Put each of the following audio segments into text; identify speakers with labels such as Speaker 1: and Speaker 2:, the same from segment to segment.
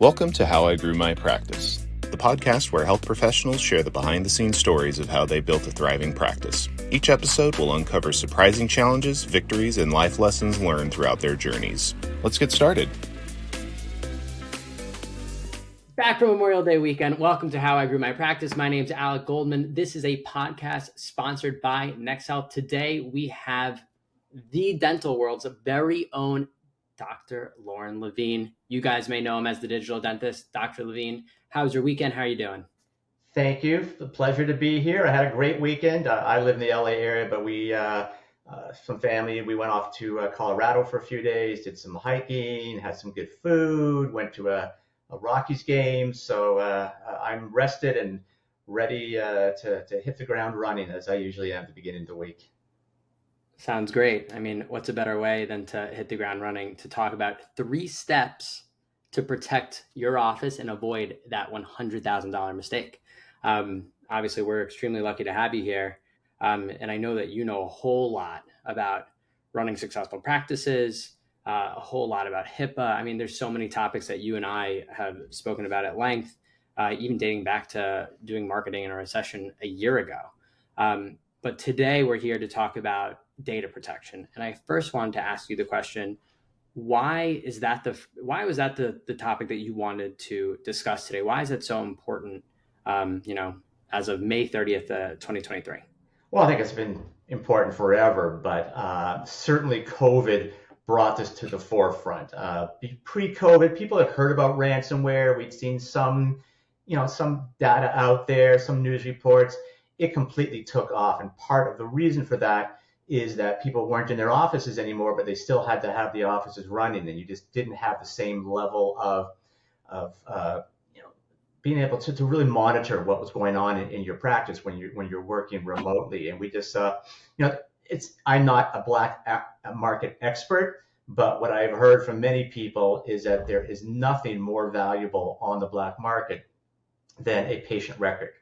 Speaker 1: Welcome to How I Grew My Practice, the podcast where health professionals share the behind-the-scenes stories of how they built a thriving practice. Each episode will uncover surprising challenges, victories, and life lessons learned throughout their journeys. Let's get started.
Speaker 2: Back from Memorial Day weekend, welcome to How I Grew My Practice. My name is Alec Goldman. This is a podcast sponsored by NextHealth. Today, we have the dental world's very own Dr. Lorne Lavine. You guys may know him as the digital dentist. Dr. Lavine, how's your weekend? How are you doing?
Speaker 3: Thank you. It's a pleasure to be here. I had a great weekend. I live in the LA area, but we, some family, we went off to Colorado for a few days, did some hiking, had some good food, went to a Rockies game. So I'm rested and ready to hit the ground running as I usually am at the beginning of the week.
Speaker 2: Sounds great. I mean, what's a better way than to hit the ground running to talk about 3 steps to protect your office and avoid that $100,000 mistake? Obviously, we're extremely lucky to have you here. And I know that you know a whole lot about running successful practices, a whole lot about HIPAA. I mean, there's so many topics that you and I have spoken about at length, even dating back to doing marketing in a recession a year ago. But today we're here to talk about data protection. And I first wanted to ask you the question, why was that the topic that you wanted to discuss today? Why is it so important, as of May 30th, 2023?
Speaker 3: Well, I think it's been important forever, but certainly COVID brought this to the forefront. Pre-COVID, people had heard about ransomware. We'd seen some data out there, some news reports. It completely took off. And part of the reason for that is that people weren't in their offices anymore, but they still had to have the offices running, and you just didn't have the same level of being able to really monitor what was going on in your practice when you're working remotely. And we just, I'm not a black market expert, but what I've heard from many people is that there is nothing more valuable on the black market than a patient record.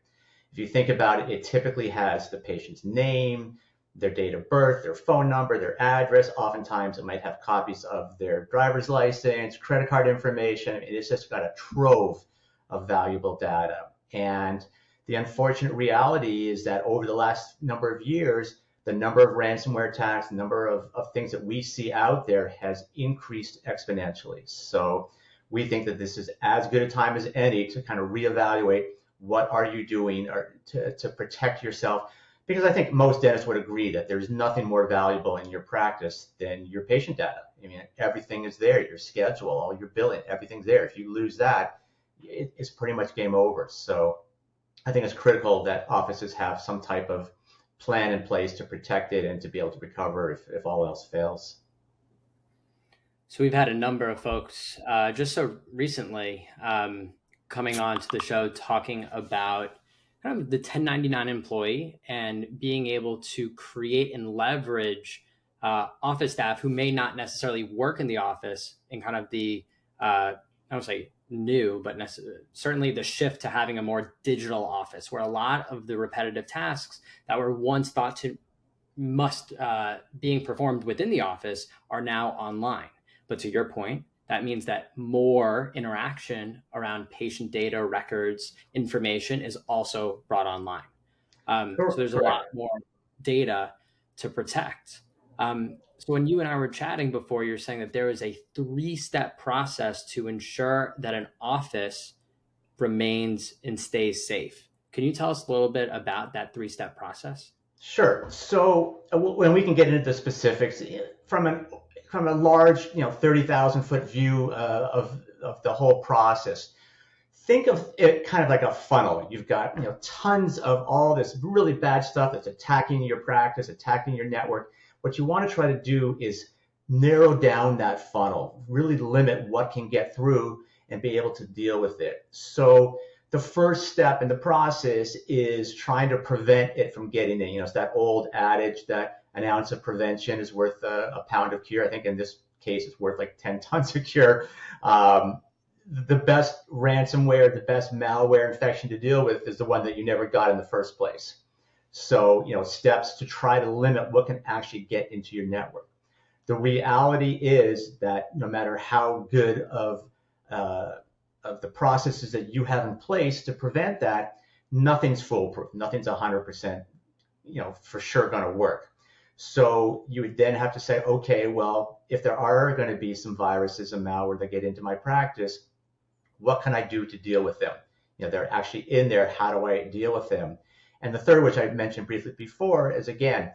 Speaker 3: If you think about it, it typically has the patient's name, their date of birth, their phone number, their address. Oftentimes it might have copies of their driver's license, credit card information. It's just got a trove of valuable data. And the unfortunate reality is that over the last number of years, the number of ransomware attacks, the number of things that we see out there has increased exponentially. So we think that this is as good a time as any to kind of reevaluate what are you doing to protect yourself. Because I think most dentists would agree that there's nothing more valuable in your practice than your patient data. I mean, everything is there, your schedule, all your billing, everything's there. If you lose that, it's pretty much game over. So I think it's critical that offices have some type of plan in place to protect it and to be able to recover if all else fails.
Speaker 2: So we've had a number of folks just so recently coming on to the show talking about kind of the 1099 employee and being able to create and leverage office staff who may not necessarily work in the office in kind of the, I don't say new, but certainly the shift to having a more digital office where a lot of the repetitive tasks that were once thought to must being performed within the office are now online. But to your point, that means that more interaction around patient data, records, information is also brought online. So there's a lot more data to protect. So when you and I were chatting before, you're saying that there is a 3-step process to ensure that an office remains and stays safe. Can you tell us a little bit about that 3-step process?
Speaker 3: Sure. So when we can get into the specifics from a large, 30,000 foot view of the whole process, think of it kind of like a funnel. You've got, tons of all this really bad stuff that's attacking your practice, attacking your network. What you want to try to do is narrow down that funnel, really limit what can get through and be able to deal with it. So the first step in the process is trying to prevent it from getting in. It's that old adage that an ounce of prevention is worth a pound of cure. I think in this case, it's worth like 10 tons of cure. The best ransomware, the best malware infection to deal with is the one that you never got in the first place. So, steps to try to limit what can actually get into your network. The reality is that no matter how good of of the processes that you have in place to prevent that, nothing's foolproof. Nothing's 100%, for sure going to work. So you would then have to say, okay, well, if there are going to be some viruses and malware that get into my practice, what can I do to deal with them? They're actually in there. How do I deal with them? And the third, which I mentioned briefly before, is again,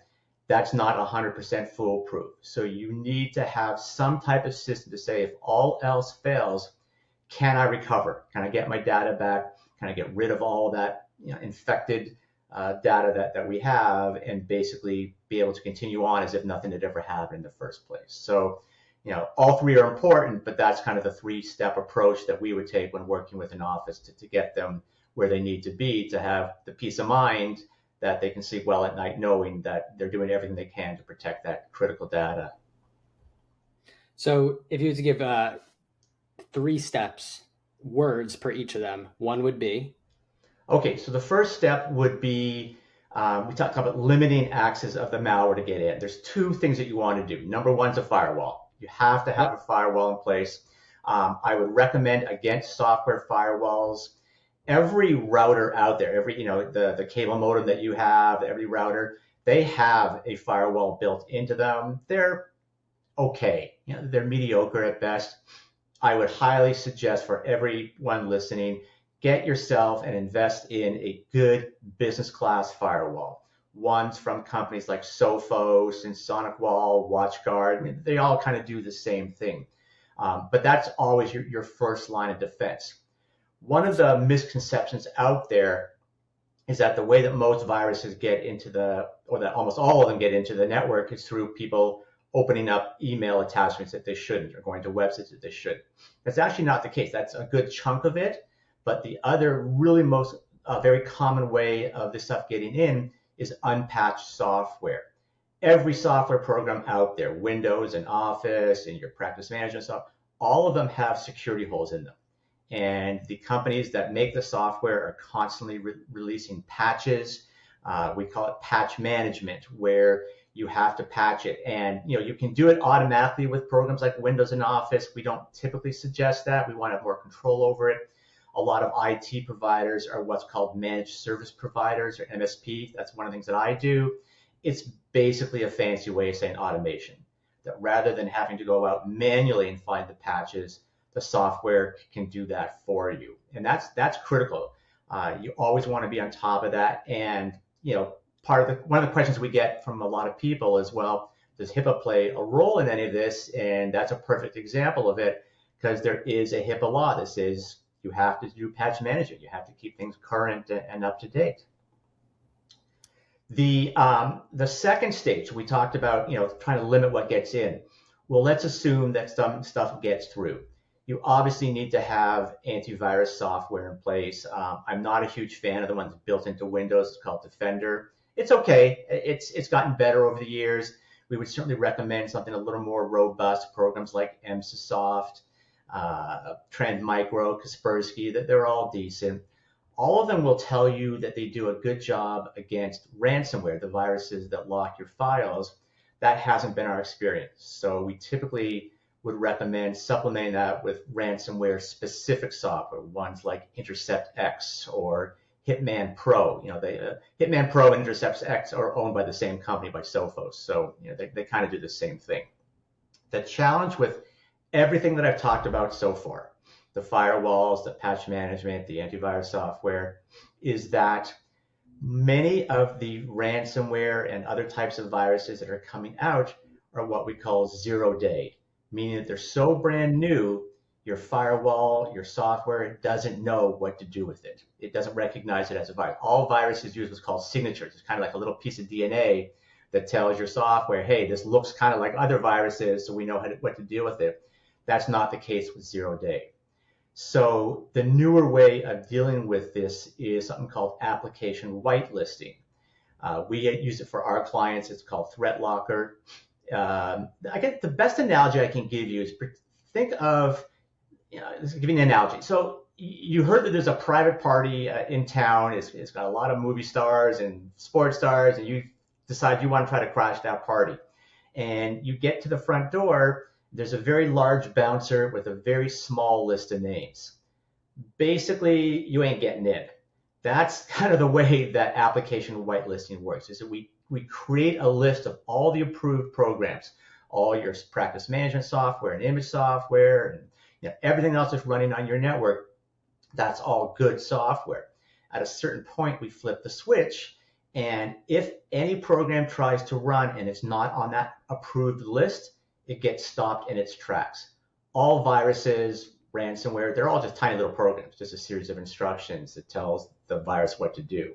Speaker 3: that's not 100% foolproof. So you need to have some type of system to say, if all else fails, can I recover? Can I get my data back? Can I get rid of all that infected data that we have, and basically be able to continue on as if nothing had ever happened in the first place? So, all three are important, but that's kind of the 3-step approach that we would take when working with an office to get them where they need to be, to have the peace of mind that they can sleep well at night knowing that they're doing everything they can to protect that critical data.
Speaker 2: So if you were to give 3 steps, words per each of them, one would be?
Speaker 3: Okay, so the first step would be, we talked about limiting access of the malware to get in. There's 2 things that you want to do. Number 1 is a firewall. You have to have a firewall in place. I would recommend against software firewalls. Every router out there, the cable modem that you have, every router, they have a firewall built into them. They're okay. They're mediocre at best. I would highly suggest for everyone listening, get yourself and invest in a good business class firewall. Ones from companies like Sophos and SonicWall, WatchGuard. They all kind of do the same thing. But that's always your first line of defense. One of the misconceptions out there is that the way that most viruses get into or that almost all of them get into the network, is through people opening up email attachments that they shouldn't, or going to websites that they shouldn't. That's actually not the case. That's a good chunk of it. But the other really most very common way of this stuff getting in is unpatched software. Every software program out there, Windows and Office and your practice management stuff, all of them have security holes in them. And the companies that make the software are constantly releasing patches. We call it patch management, where you have to patch it. And you can do it automatically with programs like Windows and Office. We don't typically suggest that. We want to have more control over it. A lot of IT providers are what's called managed service providers, or MSP. That's one of the things that I do. It's basically a fancy way of saying automation. That rather than having to go out manually and find the patches, the software can do that for you. And that's critical. You always want to be on top of that. And one of the questions we get from a lot of people is, well, does HIPAA play a role in any of this? And that's a perfect example of it, because there is a HIPAA law that says you have to do patch management. You have to keep things current and up to date. The second stage, we talked about trying to limit what gets in. Well, let's assume that some stuff gets through. You obviously need to have antivirus software in place. I'm not a huge fan of the ones built into Windows. It's called Defender. It's okay. It's gotten better over the years. We would certainly recommend something a little more robust. Programs like Emsisoft, Trend Micro, Kaspersky, that they're all decent. All of them will tell you that they do a good job against ransomware, the viruses that lock your files. That hasn't been our experience. So we typically would recommend supplementing that with ransomware specific software, ones like Intercept X or Hitman Pro. Hitman Pro and Intercept X are owned by the same company, by Sophos. So they kind of do the same thing. The challenge with everything that I've talked about so far, the firewalls, the patch management, the antivirus software, is that many of the ransomware and other types of viruses that are coming out are what we call 0-day, meaning that they're so brand new, your firewall, your software doesn't know what to do with it. It doesn't recognize it as a virus. All viruses use what's called signatures. It's kind of like a little piece of DNA that tells your software, hey, this looks kind of like other viruses, so we know what to deal with it. That's not the case with 0-day. So the newer way of dealing with this is something called application whitelisting. We use it for our clients. It's called Threat Locker. I guess the best analogy I can give you is think of, let's give you an analogy. So you heard that there's a private party in town. It's got a lot of movie stars and sports stars, and you decide you want to try to crash that party. And you get to the front door. There's a very large bouncer with a very small list of names. basically you ain't getting in. That's kind of the way that application whitelisting works, is that we create a list of all the approved programs, all your practice management software and image software, and everything else that's running on your network. That's all good software. At a certain point, we flip the switch, and if any program tries to run and it's not on that approved list, it gets stopped in its tracks. All viruses, ransomware, they're all just tiny little programs, just a series of instructions that tells the virus what to do.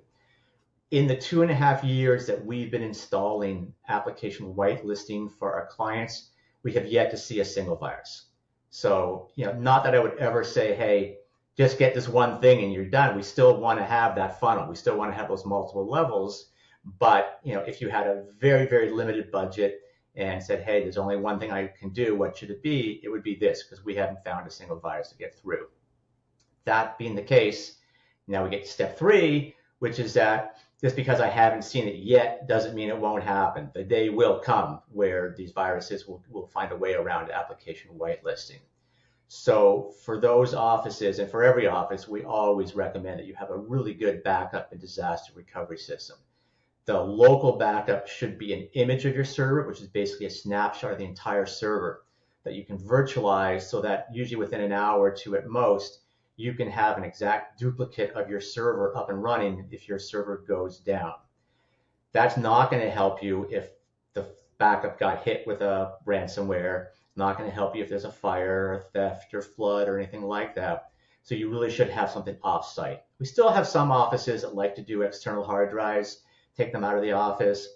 Speaker 3: In the 2.5 years that we've been installing application whitelisting for our clients, we have yet to see a single virus. So, not that I would ever say, hey, just get this one thing and you're done. We still want to have that funnel. We still want to have those multiple levels. But, if you had a very, very limited budget and said, hey, there's only one thing I can do, what should it be? It would be this, because we haven't found a single virus to get through. That being the case, now we get to step 3, which is that just because I haven't seen it yet doesn't mean it won't happen. The day will come where these viruses will find a way around application whitelisting. So for those offices, and for every office, we always recommend that you have a really good backup and disaster recovery system. The local backup should be an image of your server, which is basically a snapshot of the entire server that you can virtualize, so that usually within an hour or two at most, you can have an exact duplicate of your server up and running if your server goes down. That's not going to help you if the backup got hit with a ransomware. Not going to help you if there's a fire or theft or flood or anything like that. So you really should have something off-site. We still have some offices that like to do external hard drives, take them out of the office.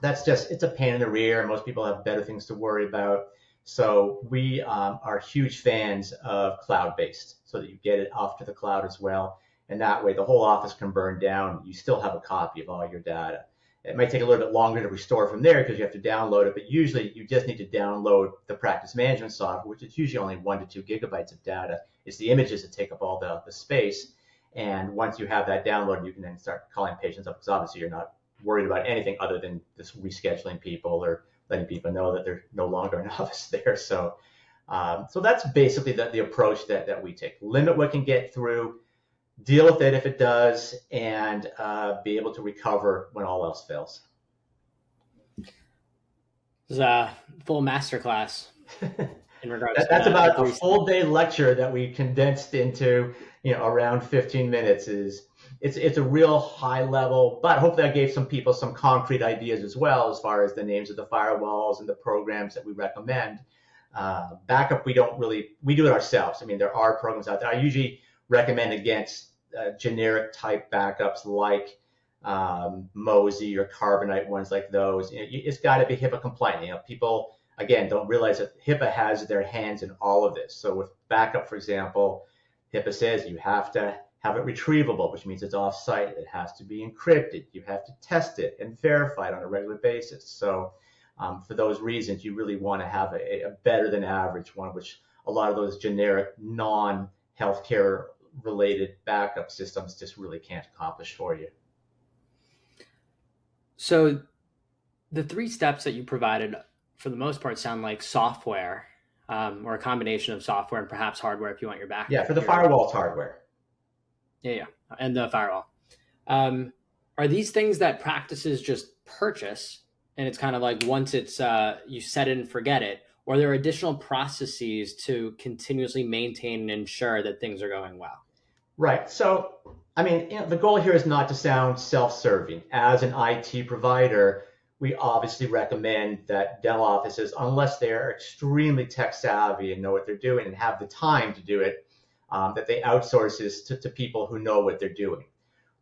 Speaker 3: It's a pain in the rear. Most people have better things to worry about. So we are huge fans of cloud-based, so that you get it off to the cloud as well. And that way the whole office can burn down. You still have a copy of all your data. It might take a little bit longer to restore from there because you have to download it, but usually you just need to download the practice management software, which is usually only 1 to 2 gigabytes of data. It's the images that take up all the space. And once you have that downloaded, you can then start calling patients up, because obviously you're not worried about anything other than this rescheduling people or letting people know that they're no longer an office there. So that's basically the approach that we take. Limit what can get through, deal with it if it does, and be able to recover when all else fails.
Speaker 2: This is a full masterclass in regards
Speaker 3: That's
Speaker 2: to
Speaker 3: about a full day lecture that we condensed into around 15 minutes. It's a real high level, but hopefully I gave some people some concrete ideas as well, as far as the names of the firewalls and the programs that we recommend. Backup, we do it ourselves. I mean, there are programs out there. I usually recommend against generic type backups like Mozy or Carbonite, ones like those. It's got to be HIPAA compliant. People, again, don't realize that HIPAA has their hands in all of this. So with backup, for example, HIPAA says you have to have it retrievable, which means it's off-site. It has to be encrypted. You have to test it and verify it on a regular basis. So for those reasons, you really want to have a better than average one, which a lot of those generic non-healthcare related backup systems just really can't accomplish for you.
Speaker 2: So the 3 steps that you provided, for the most part, sound like software, or a combination of software and perhaps hardware if you want your backup.
Speaker 3: Yeah, for the firewall, it's hardware.
Speaker 2: Yeah, and the firewall. Are these things that practices just purchase, and it's kind of like once it's you set it and forget it, or are there additional processes to continuously maintain and ensure that things are going well?
Speaker 3: Right. So, I mean, the goal here is not to sound self-serving. As an IT provider, we obviously recommend that dental offices, unless they're extremely tech savvy and know what they're doing and have the time to do it, that they outsource this to people who know what they're doing.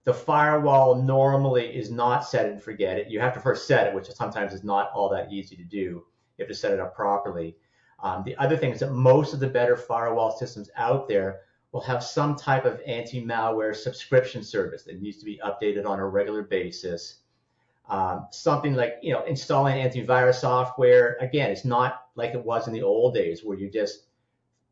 Speaker 3: The firewall normally is not set it and forget it. You have to first set it, which sometimes is not all that easy to do. You have to set it up properly. The other thing is that most of the better firewall systems out there will have some type of anti-malware subscription service that needs to be updated on a regular basis. Something like, installing antivirus software. Again, it's not like it was in the old days where you just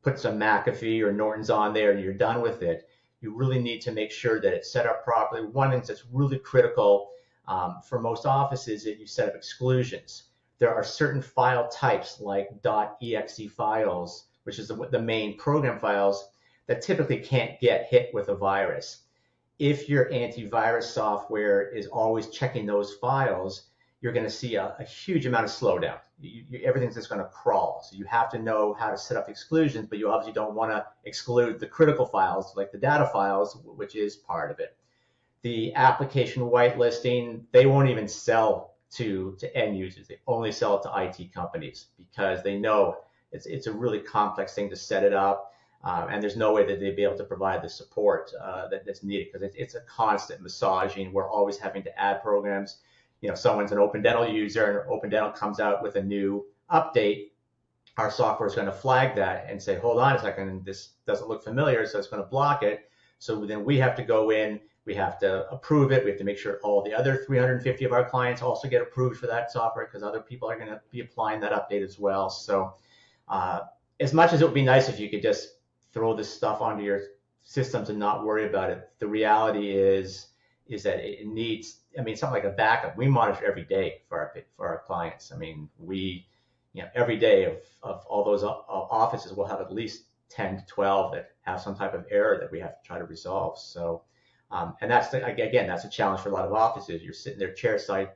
Speaker 3: put some McAfee or Norton's on there and you're done with it. You really need to make sure that it's set up properly. One thing that's really critical for most offices is that you set up exclusions. There are certain file types like .exe files, which is the main program files, that typically can't get hit with a virus. If your antivirus software is always checking those files, you're going to see a huge amount of slowdown. Everything's just going to crawl. So you have to know how to set up exclusions, but you obviously don't want to exclude the critical files like the data files, which is part of it. The application whitelisting, they won't even sell to end users. They only sell it to IT companies because they know it's a really complex thing to set it up. And there's no way that they'd be able to provide the support that's needed because it's a constant massaging. We're always having to add programs. Someone's an Open Dental user and Open Dental comes out with a new update. Our software is going to flag that and say, hold on a second, this doesn't look familiar, so it's going to block it. So then we have to go in, we have to approve it. We have to make sure all the other 350 of our clients also get approved for that software because other people are going to be applying that update as well. So as much as it would be nice if you could just throw this stuff onto your systems and not worry about it, the reality is that it needs, something like a backup. We monitor every day for our clients. We, every day of all those offices, we'll have at least 10 to 12 that have some type of error that we have to try to resolve. So, and that's a challenge for a lot of offices. You're sitting there chairside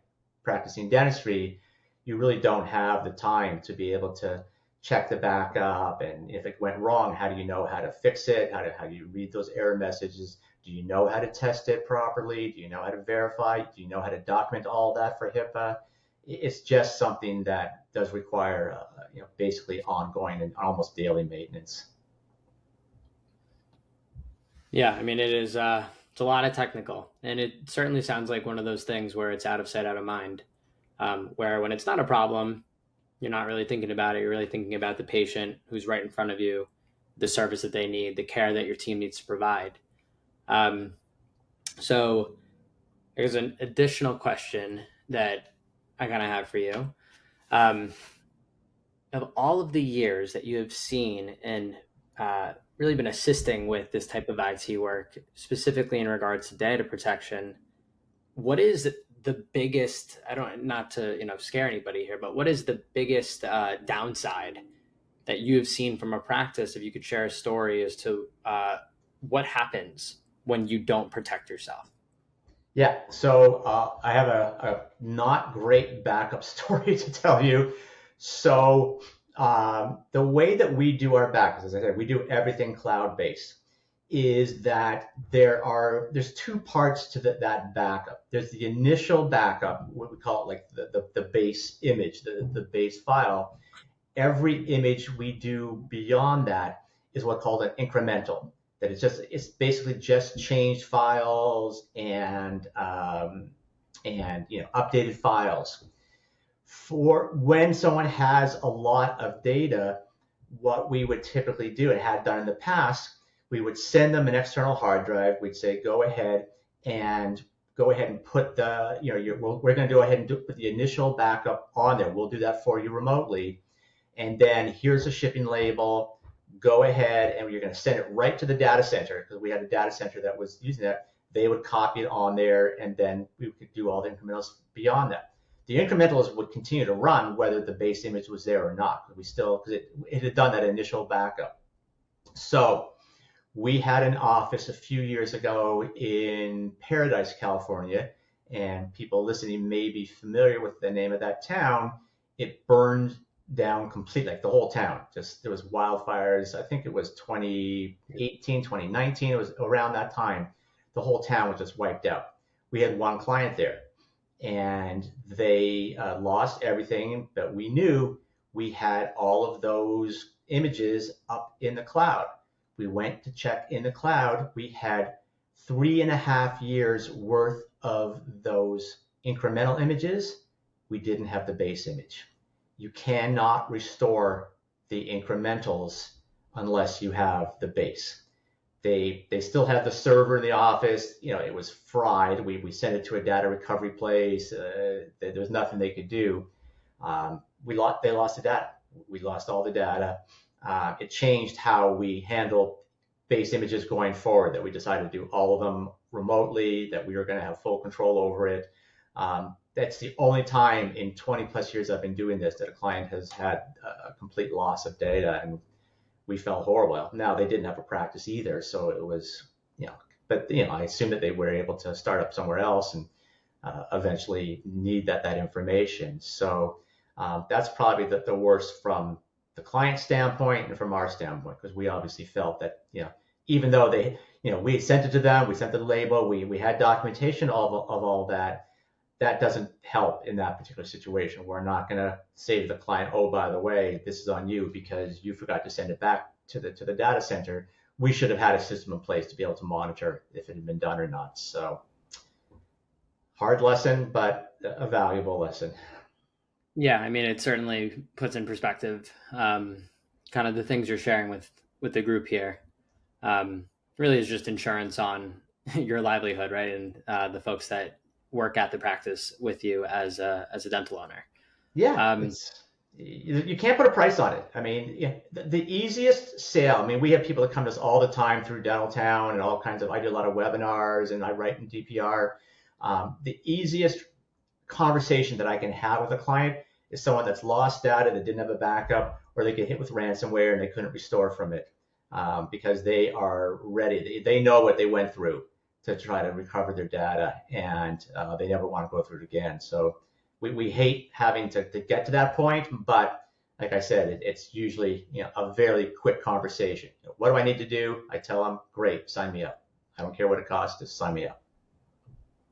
Speaker 3: practicing dentistry. You really don't have the time to be able to check the backup, and if it went wrong, how do you know how to fix it? How do you read those error messages? Do you know how to test it properly? Do you know how to verify? Do you know how to document all that for HIPAA? It's just something that does require, basically ongoing and almost daily maintenance.
Speaker 2: Yeah, it is. It's a lot of technical, and it certainly sounds like one of those things where it's out of sight, out of mind. Where when it's not a problem, you're not really thinking about it. You're really thinking about the patient who's right in front of you, the service that they need, the care that your team needs to provide. So there's an additional question that I kind of have for you. Of all of the years that you have seen and really been assisting with this type of IT work, specifically in regards to data protection, what is the biggest, not to scare anybody here, but what is the biggest downside that you have seen from a practice? If you could share a story as to what happens when you don't protect yourself.
Speaker 3: Yeah, so I have a not great backup story to tell you. So the way that we do our backups, as I said, we do everything cloud-based, is that there's two parts to that backup. There's the initial backup, what we call it like the base image, the base file. Every image we do beyond that is what's called an incremental. That it's basically just changed files and updated files. For when someone has a lot of data, what we would typically do and had done in the past, we would send them an external hard drive. We'd say, go ahead and put we're going to go ahead and put the initial backup on there. We'll do that for you remotely. And then here's a shipping label. Go ahead and you're going to send it right to the data center because we had a data center that was using that. They would copy it on there, and then we could do all the incrementals beyond that. The incrementals would continue to run whether the base image was there or not. Because it had done that initial backup. So we had an office a few years ago in Paradise, California, and people listening may be familiar with the name of that town. It burned down completely, like the whole town. Just there was wildfires. I think it was 2018, 2019. It was around that time. The whole town was just wiped out. We had one client there, and they lost everything, but we knew we had all of those images up in the cloud. We went to check in the cloud. We had 3.5 years worth of those incremental images. We didn't have the base image. You cannot restore the incrementals unless you have the base. They still have the server in the office. It was fried. We sent it to a data recovery place. There was nothing they could do. They lost the data. We lost all the data. It changed how we handled base images going forward, that we decided to do all of them remotely, that we were going to have full control over it. That's the only time in 20 plus years I've been doing this that a client has had a complete loss of data. And we felt horrible. Now they didn't have a practice either, so it was, but I assume that they were able to start up somewhere else and eventually need that information. So that's probably the worst from the client standpoint and from our standpoint, because we obviously felt that, even though they, we had sent it to them, we sent the label, we had documentation of all that. That doesn't help in that particular situation. We're not going to say to the client, oh, by the way, this is on you because you forgot to send it back to the data center. We should have had a system in place to be able to monitor if it had been done or not. So hard lesson, but a valuable lesson.
Speaker 2: Yeah, I mean, it certainly puts in perspective kind of the things you're sharing with the group here. Really is just insurance on your livelihood, right? And the folks that work at the practice with you as a dental owner.
Speaker 3: Yeah, you can't put a price on it. I mean, the easiest sale. I mean, we have people that come to us all the time through Dental Town and all kinds of. I do a lot of webinars and I write in DPR. The easiest conversation that I can have with a client is someone that's lost data, that didn't have a backup, or they get hit with ransomware and they couldn't restore from it because they are ready. They know what they went through to try to recover their data, and they never want to go through it again. So we hate having to get to that point, but like I said, it's usually a very quick conversation. What do I need to do? I tell them, great, sign me up. I don't care what it costs, just sign me up.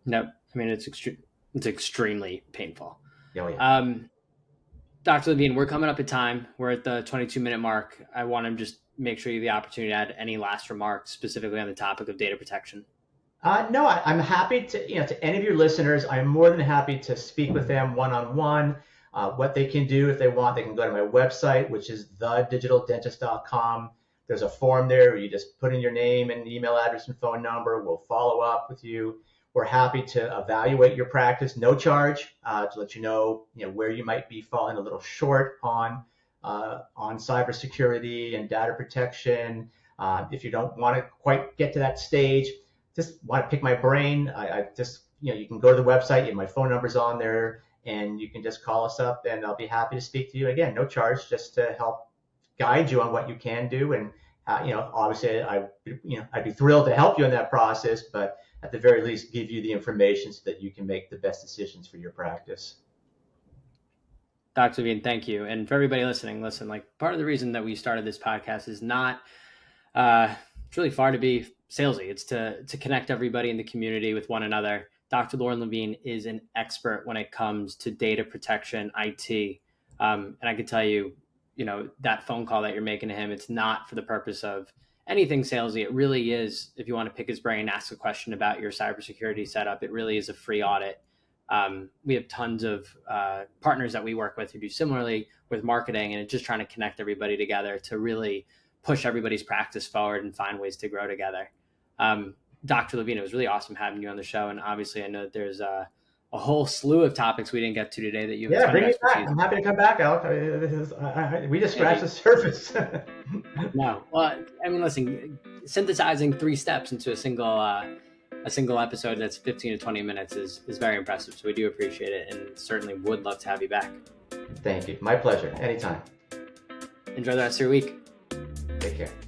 Speaker 2: No, I mean, it's extremely painful.
Speaker 3: Oh, yeah.
Speaker 2: Dr. Lavine, we're coming up at time. We're at the 22-minute mark. I want to just make sure you have the opportunity to add any last remarks specifically on the topic of data protection.
Speaker 3: No, I'm happy to any of your listeners, I'm more than happy to speak with them one-on-one. What they can do if they want, they can go to my website, which is thediginaldentist.com. There's a form there where you just put in your name and email address and phone number. We'll follow up with you. We're happy to evaluate your practice, no charge, to let you know, where you might be falling a little short on cybersecurity and data protection. If you don't want to quite get to that stage, just want to pick my brain. I just, you can go to the website, my phone number's on there, and you can just call us up and I'll be happy to speak to you. Again, no charge, just to help guide you on what you can do. And, obviously I'd be thrilled to help you in that process, but at the very least, give you the information so that you can make the best decisions for your practice.
Speaker 2: Dr. Lavine, thank you. And for everybody listening, listen, part of the reason that we started this podcast is not, it's really far to be salesy. It's to connect everybody in the community with one another. Dr. Lorne Lavine is an expert when it comes to data protection, IT. And I can tell you, that phone call that you're making to him, it's not for the purpose of anything salesy. It really is, if you want to pick his brain, ask a question about your cybersecurity setup, it really is a free audit. We have tons of partners that we work with who do similarly with marketing, and it's just trying to connect everybody together to really push everybody's practice forward and find ways to grow together. Dr. Lavine, it was really awesome having you on the show. And obviously I know that there's a whole slew of topics we didn't get to today that you have.
Speaker 3: Yeah, bring it back. I'm happy to come back, Alec. We just scratched the surface.
Speaker 2: No, well, I mean, listen, synthesizing 3 steps into a single episode that's 15 to 20 minutes is very impressive. So we do appreciate it and certainly would love to have you back.
Speaker 3: Thank you. My pleasure. Anytime.
Speaker 2: Enjoy the rest of your week.
Speaker 3: Take care.